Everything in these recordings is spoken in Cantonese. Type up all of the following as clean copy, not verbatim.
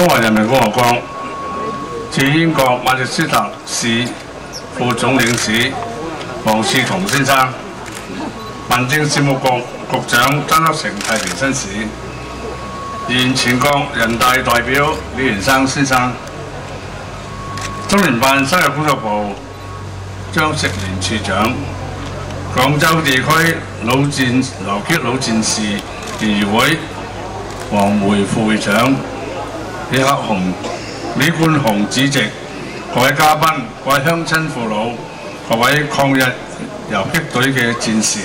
華人民共和國駐英國馬列斯特市副總領事黃樹同先生，民政事務局局長曾鈺成太平紳士，現全國人大代表李元生先生，中聯辦生日工作部張錫蓮處長，廣州地區流擊老戰士聯誼會黃梅副會長，李冠雄主席，各位嘉賓、各位鄉親父老、各位抗日游擊隊嘅戰士，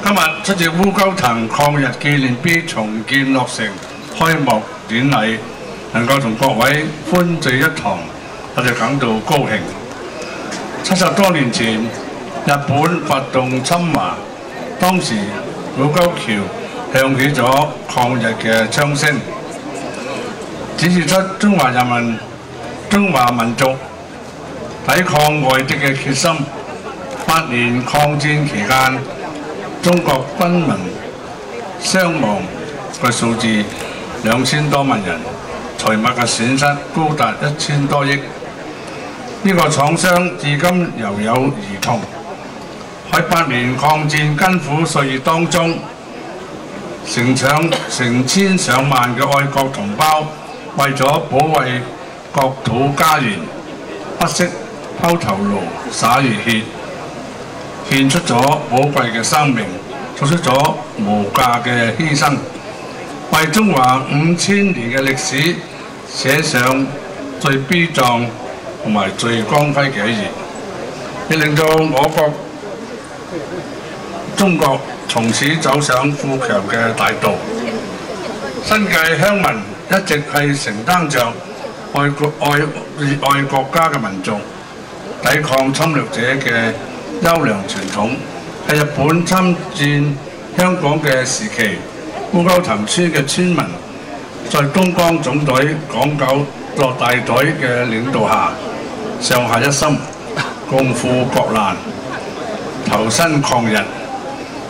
今日出席烏蛟騰抗日紀念碑重建落成開幕典禮，能夠同各位歡聚一堂，我哋感到高興。70多年前，日本發動侵華，當時盧溝橋響起咗抗日嘅槍聲，展示出中華民族抵抗外敵嘅決心。8年抗戰期間，中國軍民傷亡嘅數字2000多萬人，財物嘅損失高達1000多億。呢個創傷至今猶有餘痛。喺8年抗戰艱苦歲月當中，成千上萬嘅愛國同胞為咗保衛國土家園，不惜拋頭顱灑熱血，獻出咗寶貴嘅生命，作出咗無價嘅犧牲，為中華5000年嘅歷史寫上最悲壯同埋最光輝嘅一頁，亦令到我國中國從此走上富強嘅大道。新界鄉民一直係承擔着愛國家嘅民眾，抵抗侵略者嘅優良傳統。喺日本侵佔香港嘅時期，烏蛟騰村嘅村民在東江總隊港九樂大隊嘅領導下，上下一心，共赴國難，投身抗日，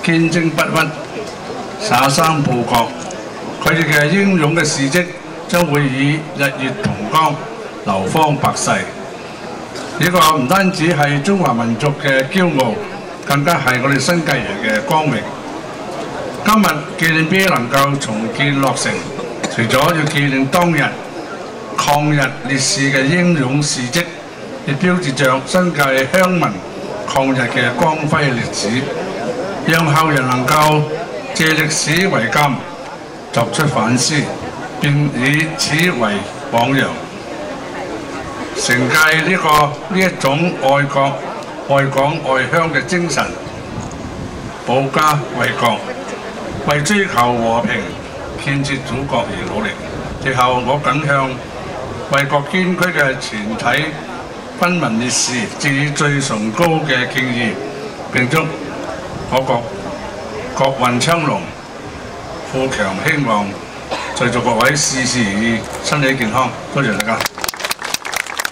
堅貞不屈，灑衫報國。佢哋嘅英勇嘅事蹟將會以日月同光流芳百世。呢個唔單止係中華民族嘅驕傲，更加係我哋新界人嘅光榮。今日紀念碑能夠重建落成，除咗要紀念當日抗日烈士嘅英勇事蹟，亦標誌着新界鄉民抗日嘅光輝歷史，讓後人能夠借歷史為鑑，作出反思，並以此為榜樣，承繼呢一種愛國、愛港、愛鄉嘅精神，保家衛國，為追求和平、建設祖國而努力。最後，我謹向為國捐軀嘅全體軍民烈士致以最崇高嘅敬意，並祝我國國運昌隆、富強興旺，在座各位事事如意，身體健康。多謝大家。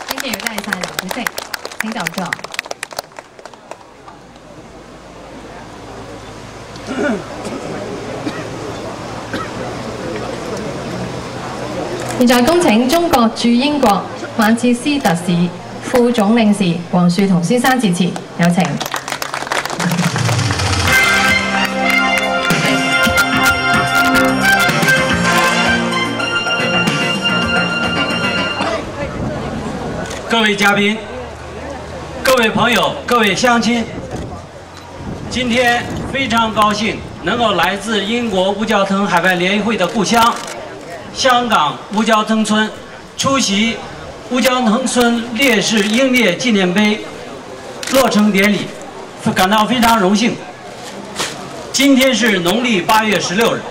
Thank you，多謝劉主席，請就座。現在恭請中國駐英國曼徹斯特市副總領事黃樹同先生致辭，有請。各位嘉賓、各位朋友、各位鄉親，今天非常高興能夠來自英國烏蛟騰海外聯誼會的故鄉香港烏蛟騰村出席烏蛟騰村烈士英烈紀念碑落成典禮，感到非常榮幸。今天是農曆8月16日，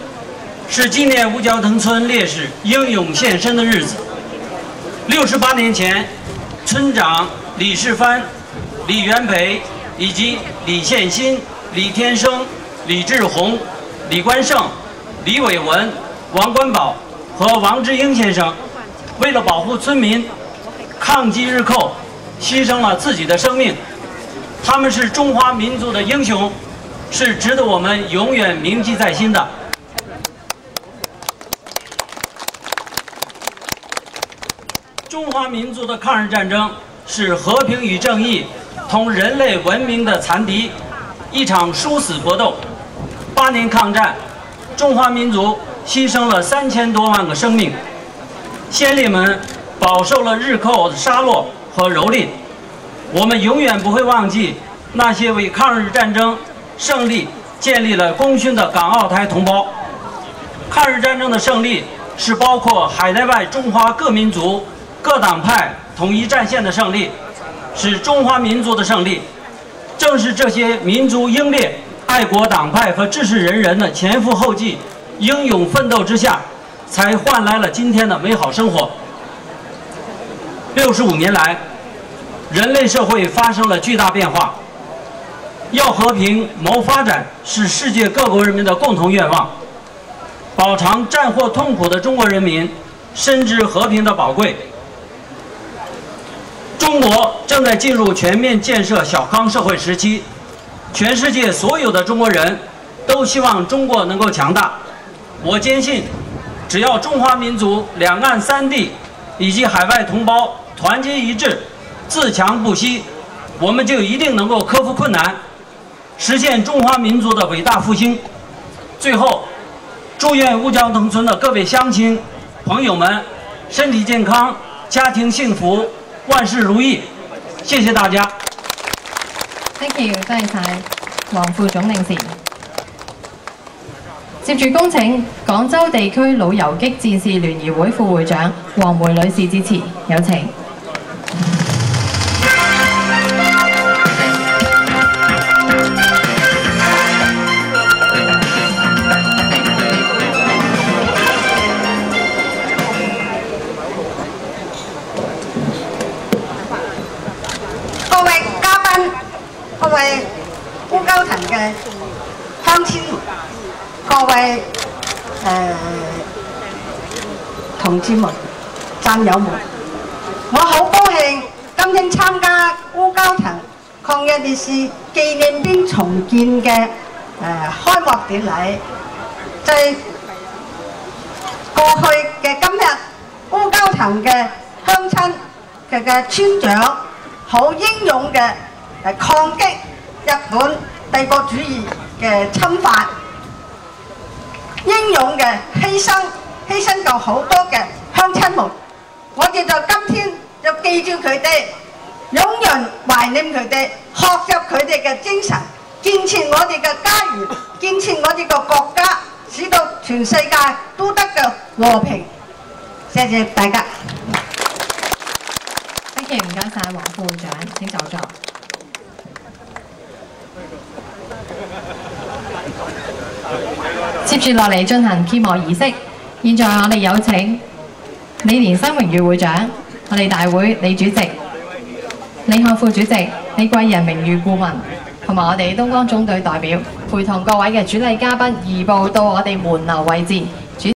是紀念烏蛟騰村烈士英勇獻身的日子。68年前，村長李世蕃、李元培以及李憲新、李天生、李志宏、李冠胜、李伟文、王冠宝和王志英先生，为了保护村民，抗击日寇，牺牲了自己的生命。他们是中华民族的英雄，是值得我们永远铭记在心的。华民族的抗日战争是和平与正义同人类文明的残敌，一场殊死搏斗。8年抗战，中华民族牺牲了3000多万个生命，先烈们饱受了日寇的杀戮和蹂躏。我们永远不会忘记那些为抗日战争胜利建立了功勋的港澳台同胞。抗日战争的胜利是包括海内外中华各民族、各党派统一战线的胜利，是中华民族的胜利。正是这些民族英烈、爱国党派和志士仁人的前赴后继、英勇奋斗之下，才换来了今天的美好生活。65年来，人类社会发生了巨大变化。要和平谋发展是世界各国人民的共同愿望。饱尝战祸痛苦的中国人民深知和平的宝贵。中国正在进入全面建设小康社会时期，全世界所有的中国人都希望中国能够强大。我坚信，只要中华民族两岸三地以及海外同胞团结一致、自强不息，我们就一定能够克服困难，实现中华民族的伟大复兴。最后，祝愿乌江藤村的各位乡親朋友們身體健康，家庭幸福，萬事如意。謝謝大家。Thank you， 多謝晒黃副總領事。接住恭請廣州地區老游擊戰士聯誼會副會長黃梅女士致辭，有請。各位烏蛟騰嘅鄉親，各位同志們、戰友們，我好高興今天參加烏蛟騰抗日烈士紀念碑重建嘅開幕典禮。在過去嘅今日，烏蛟騰嘅鄉親嘅村長好英勇嘅抗擊日本帝國主義嘅侵犯，英勇嘅犧牲咗好多嘅鄉親們，我哋就今天就記住佢哋，永遠懷念佢哋，學習佢哋嘅精神，建設我哋嘅家園，建設我哋嘅國家，使到全世界都得嘅和平。謝謝大家。多謝唔該晒黃副會長，請就座。接住落嚟進行揭幕儀式。現在我哋有請李連生榮譽會長、我哋大會李主席、李漢副主席、李貴仁名譽顧問，同埋我哋東江總隊代表，陪同各位嘅主禮嘉賓移步到我哋門樓位置。